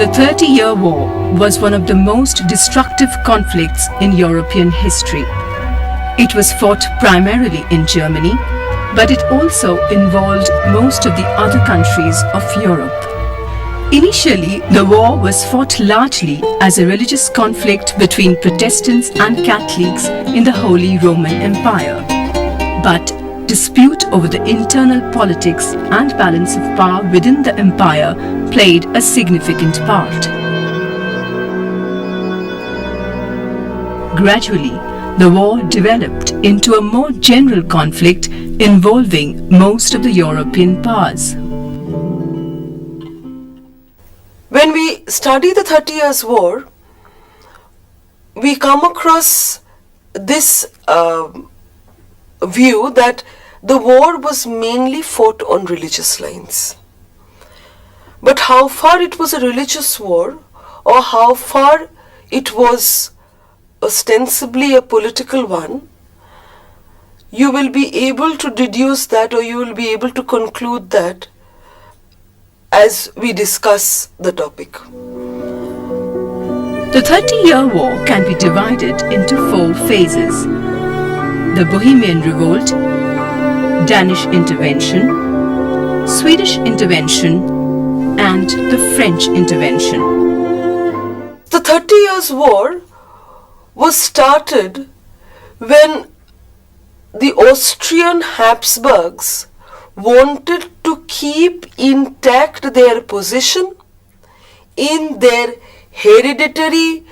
The 30-Year War was one of the most destructive conflicts in European history. It was fought primarily in Germany, but it also involved most of the other countries of Europe. Initially, the war was fought largely as a religious conflict between Protestants and Catholics in the Holy Roman Empire. But dispute over the internal politics and balance of power within the empire played a significant part. Gradually, the war developed into a more general conflict involving most of the European powers. When we study the 30 Years' War, we come across this view that the war was mainly fought on religious lines. But how far it was a religious war, or how far it was ostensibly a political one, you will be able to deduce that, or you will be able to conclude that as we discuss the topic. The 30-Year War can be divided into 4 phases: the Bohemian Revolt, Danish Intervention, Swedish Intervention, and the French Intervention. The 30 Years' War was started when the Austrian Habsburgs wanted to keep intact their position in their hereditary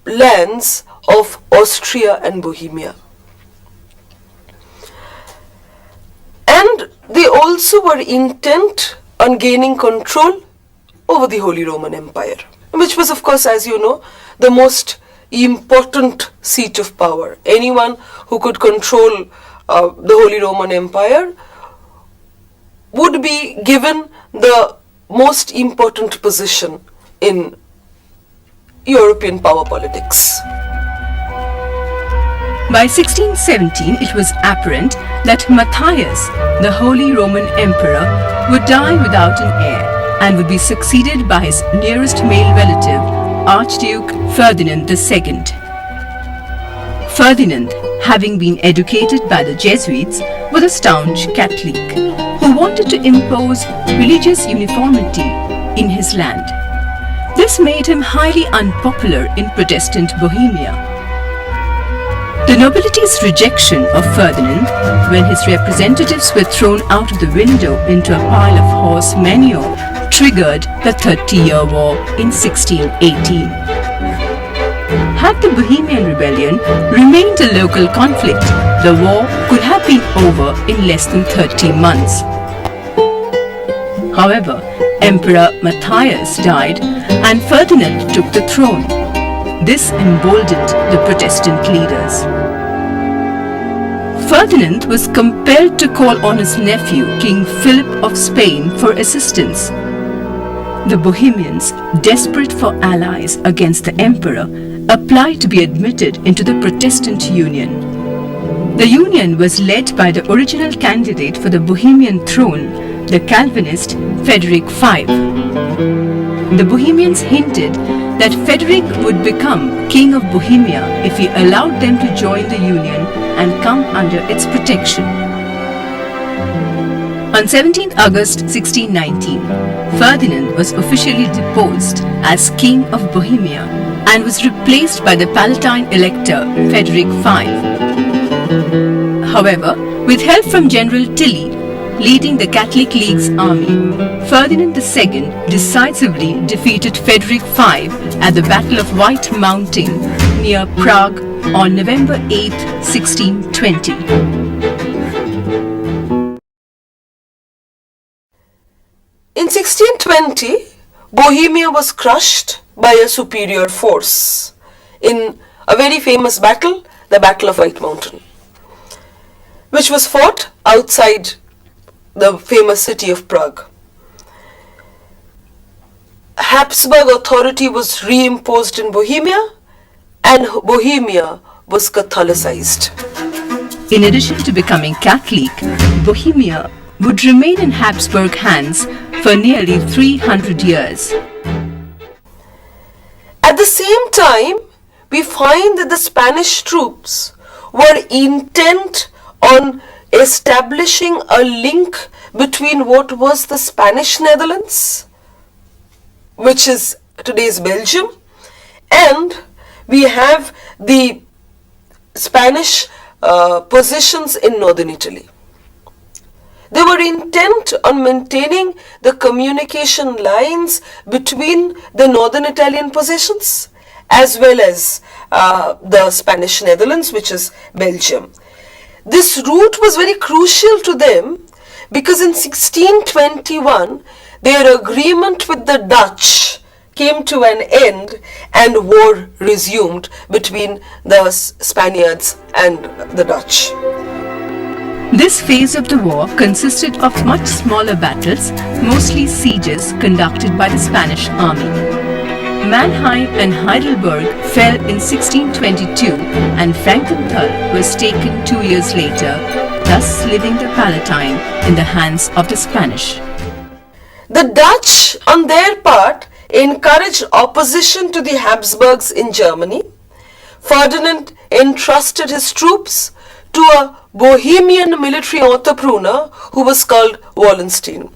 lands of Austria and Bohemia. And they also were intent on gaining control over the Holy Roman Empire, which was, of course, as you know, the most important seat of power. Anyone who could control the Holy Roman Empire would be given the most important position in European power politics. By 1617, it was apparent that Matthias, the Holy Roman Emperor, would die without an heir and would be succeeded by his nearest male relative, Archduke Ferdinand II. Ferdinand, having been educated by the Jesuits, was a staunch Catholic who wanted to impose religious uniformity in his land. This made him highly unpopular in Protestant Bohemia. The nobility's rejection of Ferdinand, when his representatives were thrown out of the window into a pile of horse manure, triggered the 30-Year War in 1618. Had the Bohemian Rebellion remained a local conflict, the war could have been over in less than 30 months. However, Emperor Matthias died and Ferdinand took the throne. This emboldened the Protestant leaders. Ferdinand was compelled to call on his nephew, King Philip of Spain, for assistance. The Bohemians, desperate for allies against the emperor, applied to be admitted into the Protestant Union. The union was led by the original candidate for the Bohemian throne, the Calvinist Frederick V. The Bohemians hinted that Frederick would become King of Bohemia if he allowed them to join the union and come under its protection. On 17 August 1619, Ferdinand was officially deposed as King of Bohemia and was replaced by the Palatine Elector Frederick V. However, with help from General Tilly, leading the Catholic League's army, Ferdinand II decisively defeated Frederick V at the Battle of White Mountain near Prague on November 8, 1620. In 1620, Bohemia was crushed by a superior force in a very famous battle, the Battle of White Mountain, which was fought outside the famous city of Prague. Habsburg authority was reimposed in Bohemia, and Bohemia was Catholicized. In addition to becoming Catholic, Bohemia would remain in Habsburg hands for nearly 300 years. At the same time, we find that the Spanish troops were intent on establishing a link between what was the Spanish Netherlands, which is today's Belgium, and we have the Spanish positions in northern Italy. They were intent on maintaining the communication lines between the northern Italian possessions as well as the Spanish Netherlands, which is Belgium. This route was very crucial to them because in 1621 their agreement with the Dutch came to an end and war resumed between the Spaniards and the Dutch. This phase of the war consisted of much smaller battles, mostly sieges conducted by the Spanish army. Mannheim and Heidelberg fell in 1622 and Frankenthal was taken 2 years later, thus leaving the Palatine in the hands of the Spanish. The Dutch, on their part, encouraged opposition to the Habsburgs in Germany. Ferdinand entrusted his troops to a Bohemian military entrepreneur who was called Wallenstein.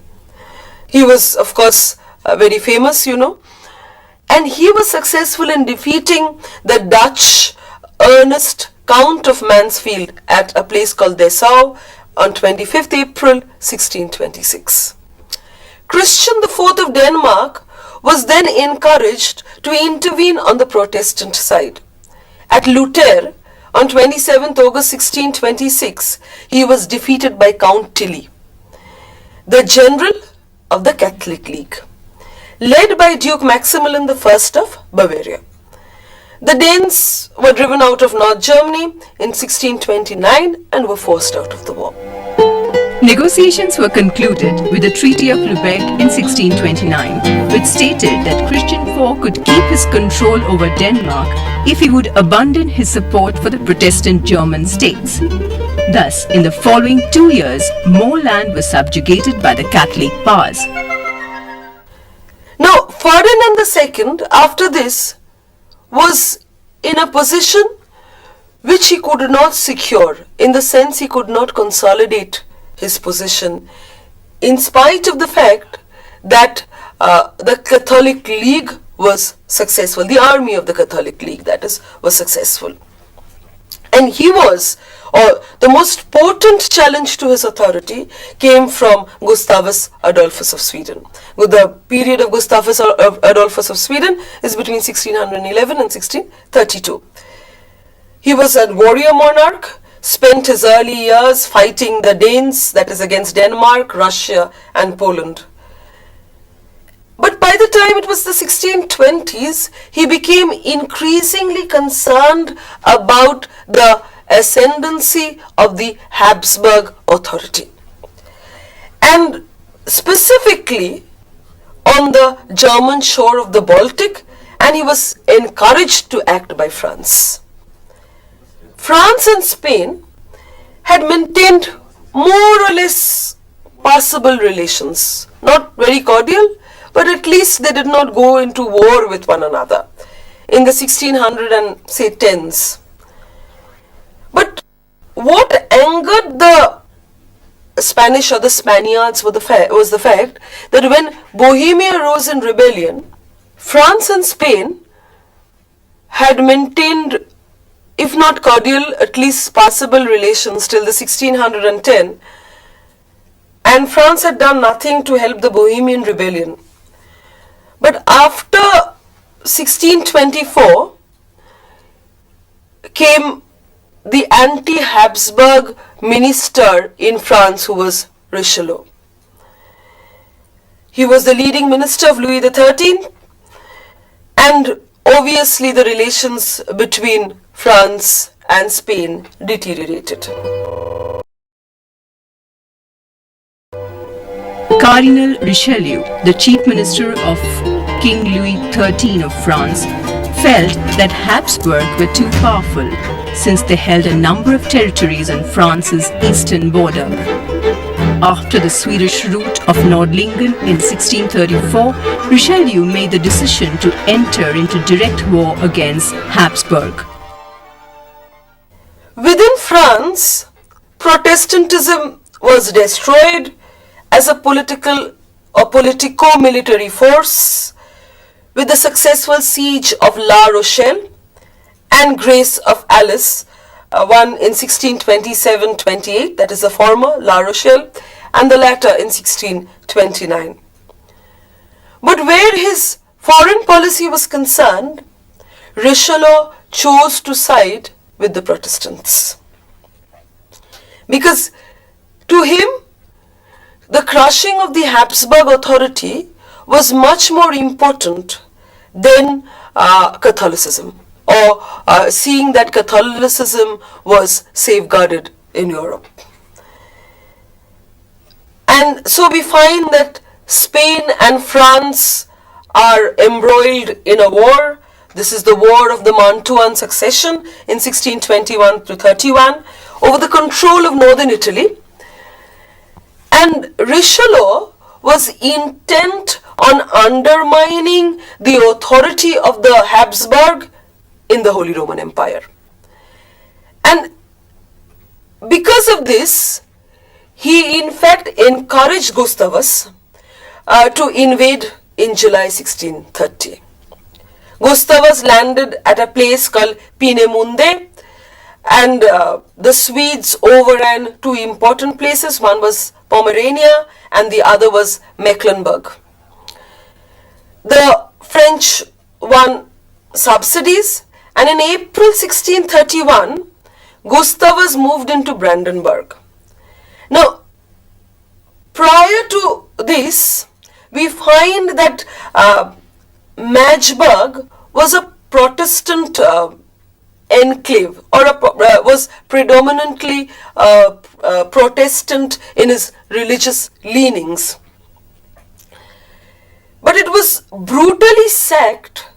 He was, of course, very famous, and he was successful in defeating the Dutch Ernest Count of Mansfield at a place called Dessau on 25th April 1626. Christian IV of Denmark was then encouraged to intervene on the Protestant side. At Luther, on 27th August 1626, he was defeated by Count Tilly, the general of the Catholic League, led by Duke Maximilian I of Bavaria. The Danes were driven out of North Germany in 1629 and were forced out of the war. Negotiations were concluded with the Treaty of Lubeck in 1629, which stated that Christian IV could keep his control over Denmark if he would abandon his support for the Protestant German states. Thus, in the following 2 years, more land was subjugated by the Catholic powers. Now, Ferdinand II, after this, was in a position which he could not secure, in the sense he could not consolidate his position, in spite of the fact that the Catholic League was successful, the army of the Catholic League, that is, was successful. And he was, or the most potent challenge to his authority came from Gustavus Adolphus of Sweden. The period of Gustavus Adolphus of Sweden is between 1611 and 1632. He was a warrior monarch, spent his early years fighting the Danes, that is against Denmark, Russia and Poland. But by the time it was the 1620s, he became increasingly concerned about the ascendancy of the Habsburg authority, and specifically on the German shore of the Baltic, and he was encouraged to act by France. France and Spain had maintained more or less passable relations, not very cordial, but at least they did not go into war with one another in the 1610s. But what angered the Spanish or the Spaniards was the fact that when Bohemia rose in rebellion, France and Spain had maintained, if not cordial, at least passable relations till the 1610, and France had done nothing to help the Bohemian rebellion. But after 1624 came the anti-Habsburg minister in France, who was Richelieu. He was the leading minister of Louis XIII, and obviously the relations between France and Spain deteriorated. Cardinal Richelieu, the chief minister of King Louis XIII of France, felt that Habsburg were too powerful since they held a number of territories on France's eastern border. After the Swedish rout of Nordlingen in 1634, Richelieu made the decision to enter into direct war against Habsburg. Within France, Protestantism was destroyed as a political or politico-military force with the successful siege of La Rochelle and Grace of Alice, one in 1627-28, that is the former La Rochelle, and the latter in 1629. But where his foreign policy was concerned, Richelieu chose to side with the Protestants. Because to him, the crushing of the Habsburg authority was much more important than Catholicism, or seeing that Catholicism was safeguarded in Europe. And so we find that Spain and France are embroiled in a war. This is the War of the Mantuan Succession in 1621 to 31 over the control of northern Italy. And Richelieu was intent on undermining the authority of the Habsburg in the Holy Roman Empire. And because of this, he in fact encouraged Gustavus to invade in July 1630. Gustavus landed at a place called Peenemünde, and the Swedes overran two important places. One was Pomerania and the other was Mecklenburg. The French won subsidies, and in April 1631, Gustavus moved into Brandenburg. Now, prior to this, we find that Magdeburg was a Protestant enclave, or was predominantly Protestant in his religious leanings. But it was brutally sacked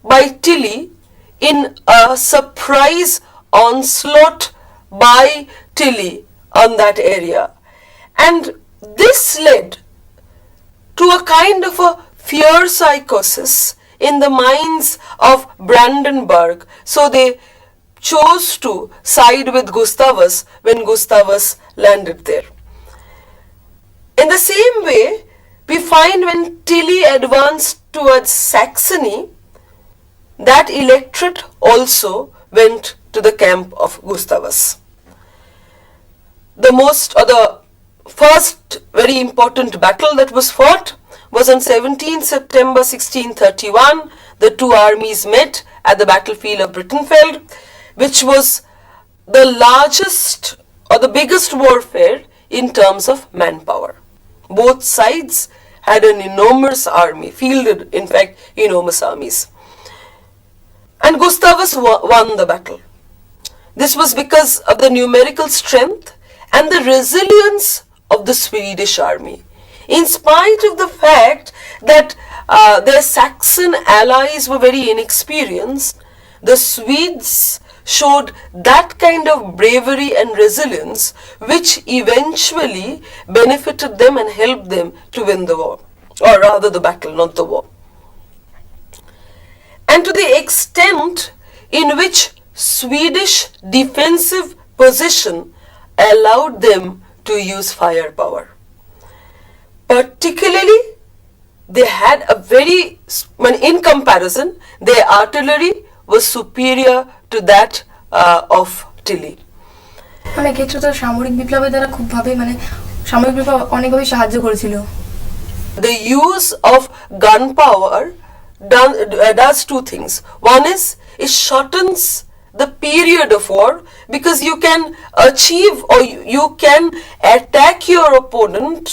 by Tilly in a surprise onslaught by Tilly on that area. And this led to a kind of a fear psychosis in the minds of Brandenburg. So they chose to side with Gustavus when Gustavus landed there. In the same way, we find when Tilly advanced towards Saxony, that electorate also went to the camp of Gustavus. The first very important battle that was fought was on 17 September 1631. The two armies met at the battlefield of Bittenfeld, which was the largest or the biggest warfare in terms of manpower. Both sides had an enormous army, fielded in fact enormous armies. And Gustavus won the battle. This was because of the numerical strength and the resilience of the Swedish army. In spite of the fact that their Saxon allies were very inexperienced, the Swedes showed that kind of bravery and resilience which eventually benefited them and helped them to win the war, or rather the battle, not the war. And to the extent in which Swedish defensive position allowed them to use firepower. Particularly, they had a in comparison, their artillery was superior to that of Tilly. মানে ক্ষেত্রে তো সামরিক বিপ্লবের দ্বারা খুব ভাবে সামরিক বিপ্লব অনেকভাবে সাহায্য করেছিল। The use of gunpowder does two things. One is it shortens the period of war, because you can achieve or you can attack your opponent,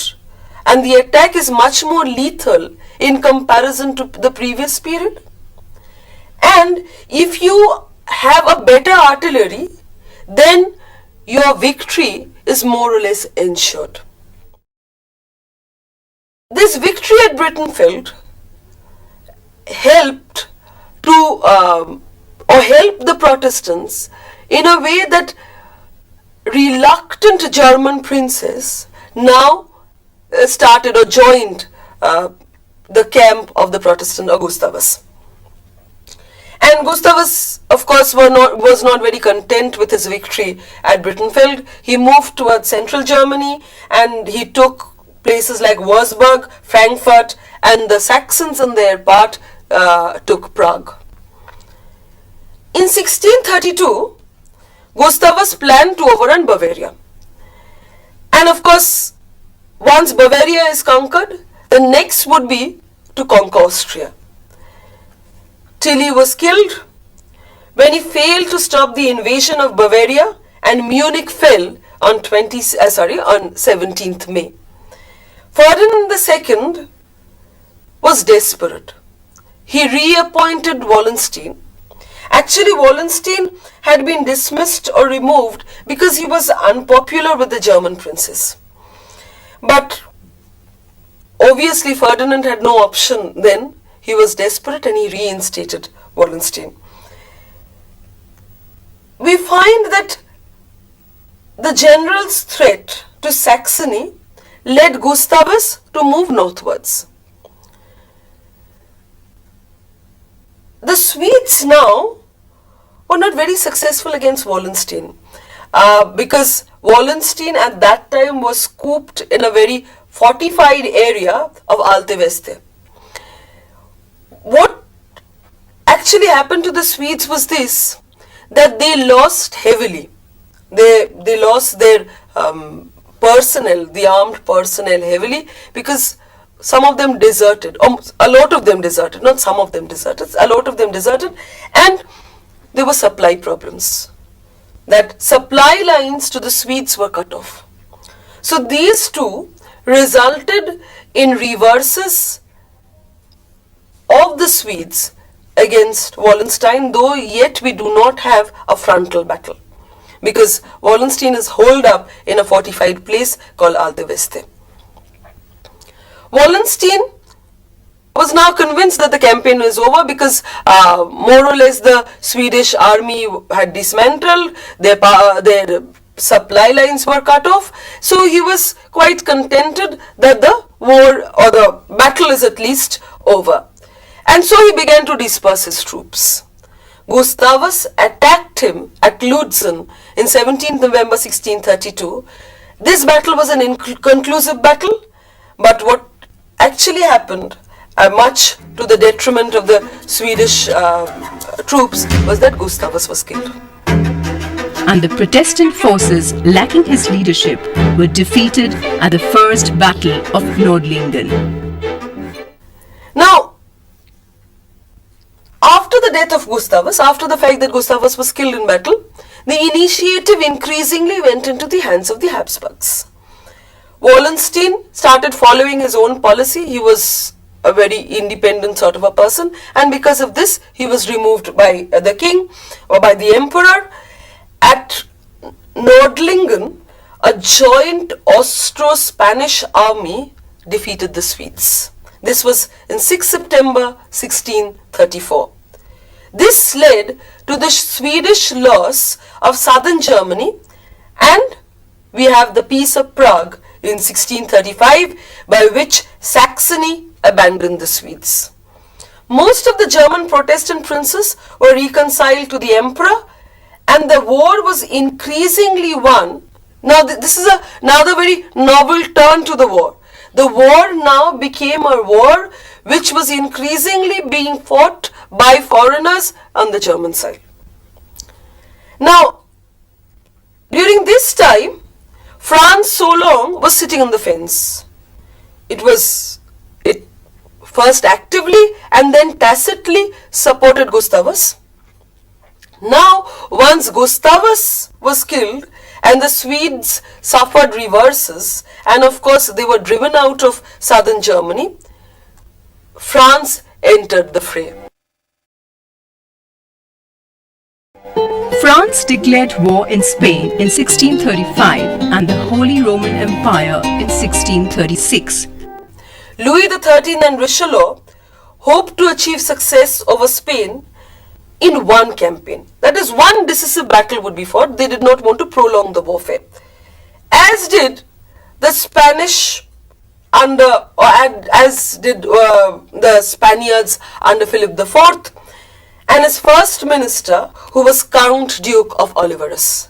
and the attack is much more lethal in comparison to the previous period. And if you have a better artillery, then your victory is more or less ensured. This victory at Bittenfeld helped to help the Protestants in a way that reluctant German princes now started or joined the camp of the Protestant or Gustavus. And Gustavus, of course, was not very content with his victory at Bittenfeld. He moved towards central Germany and he took places like Wurzburg, Frankfurt, and the Saxons on their part took Prague. In 1632, Gustavus planned to overrun Bavaria. And of course, once Bavaria is conquered, the next would be to conquer Austria. Tilly was killed when he failed to stop the invasion of Bavaria, and Munich fell on 17th May. Ferdinand II was desperate. He reappointed Wallenstein. Actually, Wallenstein had been dismissed or removed because he was unpopular with the German princes. But obviously Ferdinand had no option then. He was desperate and he reinstated Wallenstein. We find that the general's threat to Saxony led Gustavus to move northwards. The Swedes now were not very successful against Wallenstein because Wallenstein at that time was cooped in a very fortified area of Alte Veste. What actually happened to the Swedes was this, that they lost heavily. They lost their personnel, the armed personnel heavily, because some of them deserted, a lot of them deserted, not some of them deserted, a lot of them deserted, and there were supply problems. That supply lines to the Swedes were cut off. So these two resulted in reverses of the Swedes against Wallenstein, though yet we do not have a frontal battle, because Wallenstein is holed up in a fortified place called Alte Veste. Wallenstein was now convinced that the campaign was over because more or less the Swedish army had dismantled, their supply lines were cut off, so he was quite contented that the war or the battle is at least over. And so he began to disperse his troops. Gustavus attacked him at Lutzen in 17th November 1632. This battle was an inconclusive battle, but what actually happened, much to the detriment of the Swedish troops, was that Gustavus was killed. And the Protestant forces lacking his leadership were defeated at the First Battle of Nordlingen. Now, after the death of Gustavus, after the fact that Gustavus was killed in battle, the initiative increasingly went into the hands of the Habsburgs. Wallenstein started following his own policy. He was a very independent sort of a person, and because of this he was removed by the king or by the emperor. At Nordlingen, a joint Austro-Spanish army defeated the Swedes. This was in 6 September 1634. This led to the Swedish loss of southern Germany, and we have the Peace of Prague in 1635, by which Saxony abandoned the Swedes. Most of the German Protestant princes were reconciled to the emperor, and the war was increasingly won. Now this is another very novel turn to the war. The war now became a war which was increasingly being fought by foreigners on the German side. Now, during this time, France so long was sitting on the fence. It first actively and then tacitly supported Gustavus. Now, once Gustavus was killed and the Swedes suffered reverses, and of course they were driven out of southern Germany, France entered the fray. France declared war in Spain in 1635 and the Holy Roman Empire in 1636. Louis XIII and Richelieu hoped to achieve success over Spain in one campaign. That is, one decisive battle would be fought. They did not want to prolong the warfare. As did the Spanish as did the Spaniards under Philip IV, and his first minister, who was Count Duke of Olivarez.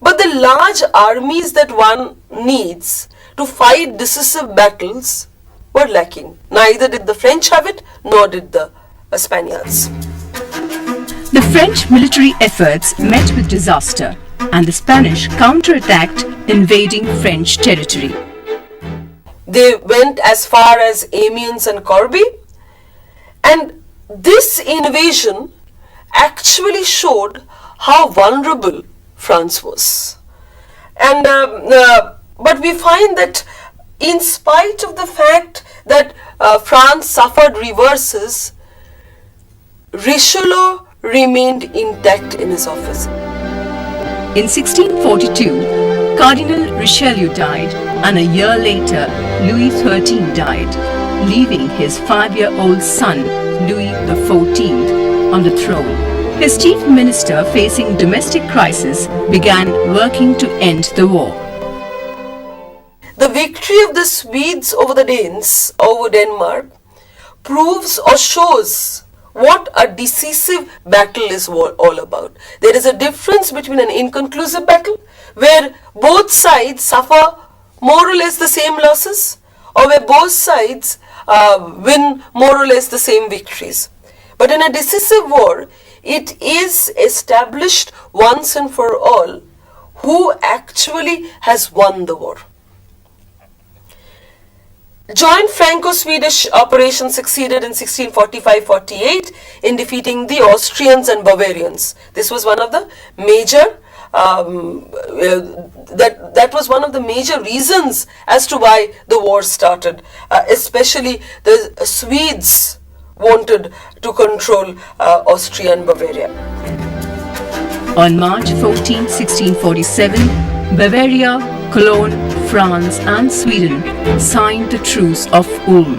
But the large armies that one needs to fight decisive battles were lacking. Neither did the French have it, nor did the Spaniards. The French military efforts met with disaster, and the Spanish counterattacked, invading French territory. They went as far as Amiens and Corbie, and this invasion actually showed how vulnerable France was. And but we find that in spite of the fact that France suffered reverses, Richelieu remained intact in his office. In 1642, Cardinal Richelieu died, and a year later, Louis XIII died, leaving his 5-year-old son, Louis XIV, on the throne. His chief minister, facing domestic crisis, began working to end the war. The victory of the Swedes over the Danes, over Denmark, proves or shows what a decisive battle is all about. There is a difference between an inconclusive battle, where both sides suffer more or less the same losses, or where both sides win more or less the same victories. But in a decisive war, it is established once and for all who actually has won the war. Joint Franco-Swedish operation succeeded in 1645-48 in defeating the Austrians and Bavarians. This was one of the major that was one of the major reasons as to why the war started. Especially the Swedes wanted to control Austria and Bavaria. On March 14, 1647, Bavaria, Cologne, France and Sweden signed the Truce of Ulm.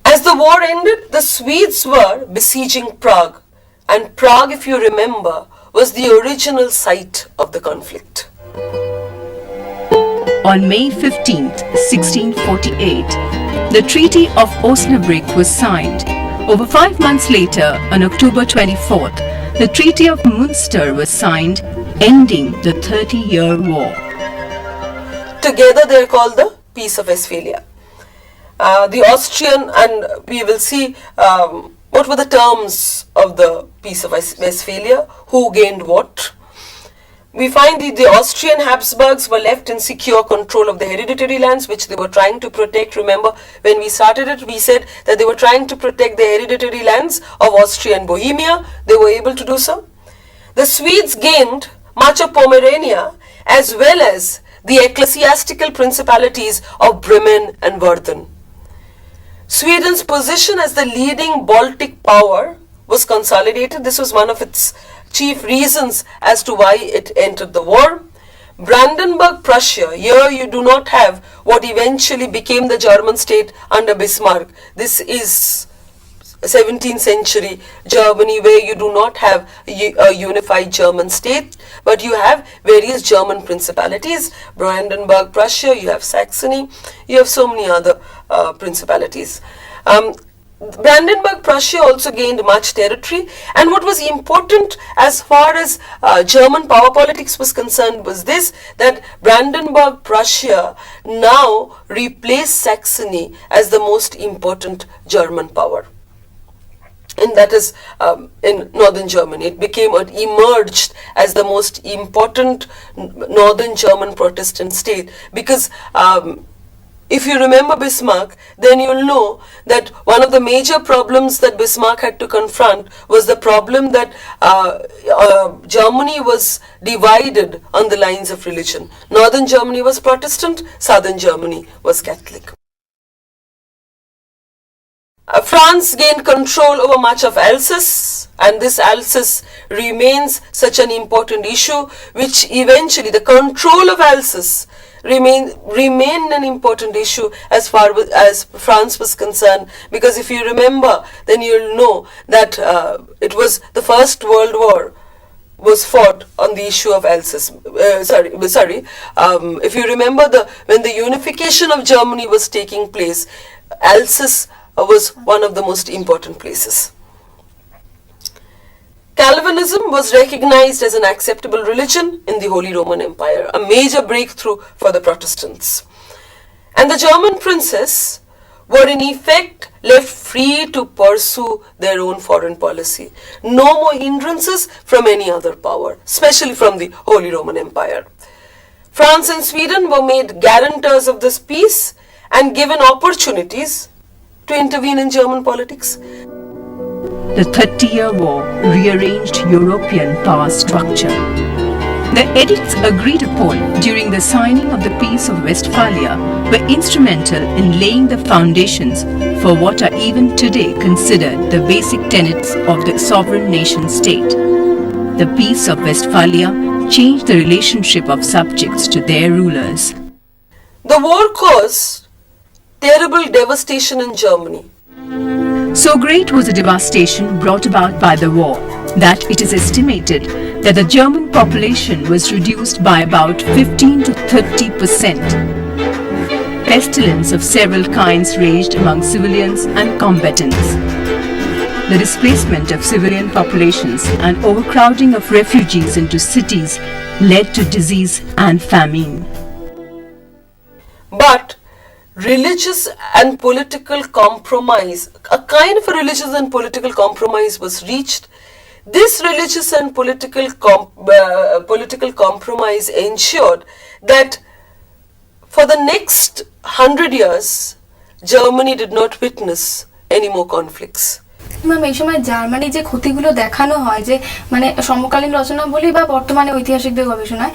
As the war ended, the Swedes were besieging Prague, and Prague, if you remember, was the original site of the conflict. On May 15, 1648, the Treaty of Osnabrück was signed. Over 5 months later, on October 24th, the Treaty of Münster was signed, ending the 30-year war. Together they are called the Peace of Westphalia. The Austrian, and we will see what were the terms of the Peace of Westphalia, who gained what. We find the Austrian Habsburgs were left in secure control of the hereditary lands which they were trying to protect. Remember, when we started it, we said that they were trying to protect the hereditary lands of Austria and Bohemia. They were able to do so. The Swedes gained much of Pomerania as well as the ecclesiastical principalities of Bremen and Verden. Sweden's position as the leading Baltic power was consolidated. This was one of its chief reasons as to why it entered the war. Brandenburg-Prussia, here you do not have what eventually became the German state under Bismarck. This is 17th century Germany, where you do not have a unified German state, but you have various German principalities. Brandenburg-Prussia, you have Saxony, you have so many other principalities. Brandenburg-Prussia also gained much territory, and what was important as far as German power politics was concerned was this, that Brandenburg-Prussia now replaced Saxony as the most important German power. And that is in northern Germany. It emerged as the most important northern German Protestant state, because if you remember Bismarck, then you'll know that one of the major problems that Bismarck had to confront was the problem that Germany was divided on the lines of religion. Northern Germany was Protestant, southern Germany was Catholic. France gained control over much of Alsace, and this Alsace remains such an important issue, which eventually the control of Alsace remained an important issue as far as France was concerned, because if you remember, then you'll know that it was the First World War was fought on the issue of Alsace. If you remember, when the unification of Germany was taking place, Alsace was one of the most important places. Calvinism was recognized as an acceptable religion in the Holy Roman Empire, a major breakthrough for the Protestants. And the German princes were in effect left free to pursue their own foreign policy. No more hindrances from any other power, especially from the Holy Roman Empire. France and Sweden were made guarantors of this peace and given opportunities to intervene in German politics. The 30-Year War rearranged European power structure. The edicts agreed upon during the signing of the Peace of Westphalia were instrumental in laying the foundations for what are even today considered the basic tenets of the sovereign nation-state. The Peace of Westphalia changed the relationship of subjects to their rulers. The war caused terrible devastation in Germany. So great was the devastation brought about by the war that it is estimated that the German population was reduced by about 15 to 30%. Pestilence of several kinds raged among civilians and combatants. The displacement of civilian populations and overcrowding of refugees into cities led to disease and famine. But religious and political compromise, a kind of a religious and political compromise was reached. This religious and political compromise ensured that for the next 100 years, Germany did not witness any more conflicts. Ma'am এই সময় জার্মানির যে ক্ষতিগুলো দেখানো হয়, যে মানে সমকালীন রচনা বলি বা বর্তমানে ঐতিহাসিকদের গবেষণায়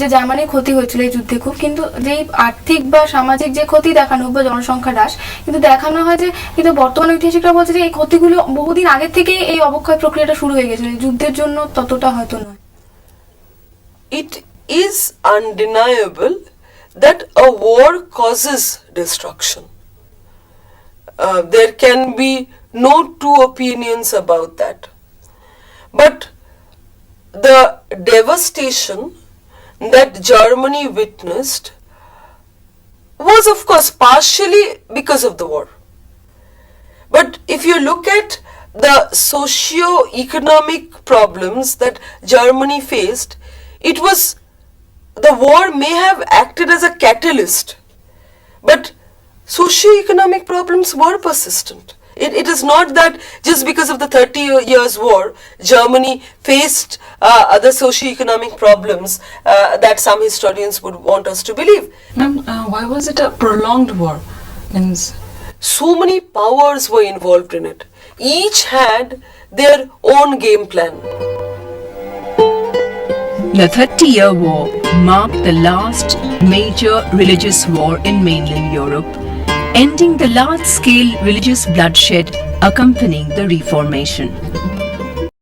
যে জার্মানির ক্ষতি হয়েছিল এই যুদ্ধে খুব, কিন্তু যেই আর্থিক বা সামাজিক যে ক্ষতি দেখানো বা জনসংখ্যা হ্রাস কিন্তু দেখানো হয়, যে কিন্তু বর্তমান ঐতিহাসিকরা বলছে যে এই ক্ষতিগুলো বহুদিন আগে থেকেই এই অবক্ষয় প্রক্রিয়াটা শুরু হয়ে গেছিল, যুদ্ধের জন্য ততটা হয়তো নয়। It is undeniable that a war causes destruction. There can be no two opinions about that. But the devastation that Germany witnessed was, of course, partially because of the war. But if you look at the socio-economic problems that Germany faced, the war may have acted as a catalyst, but socio-economic problems were persistent. It is not that just because of the 30 years war, Germany faced other socio-economic problems that some historians would want us to believe. Ma'am, why was it a prolonged war? So many powers were involved in it. Each had their own game plan. The 30-Year War marked the last major religious war in mainland Europe, ending the large-scale religious bloodshed accompanying the Reformation.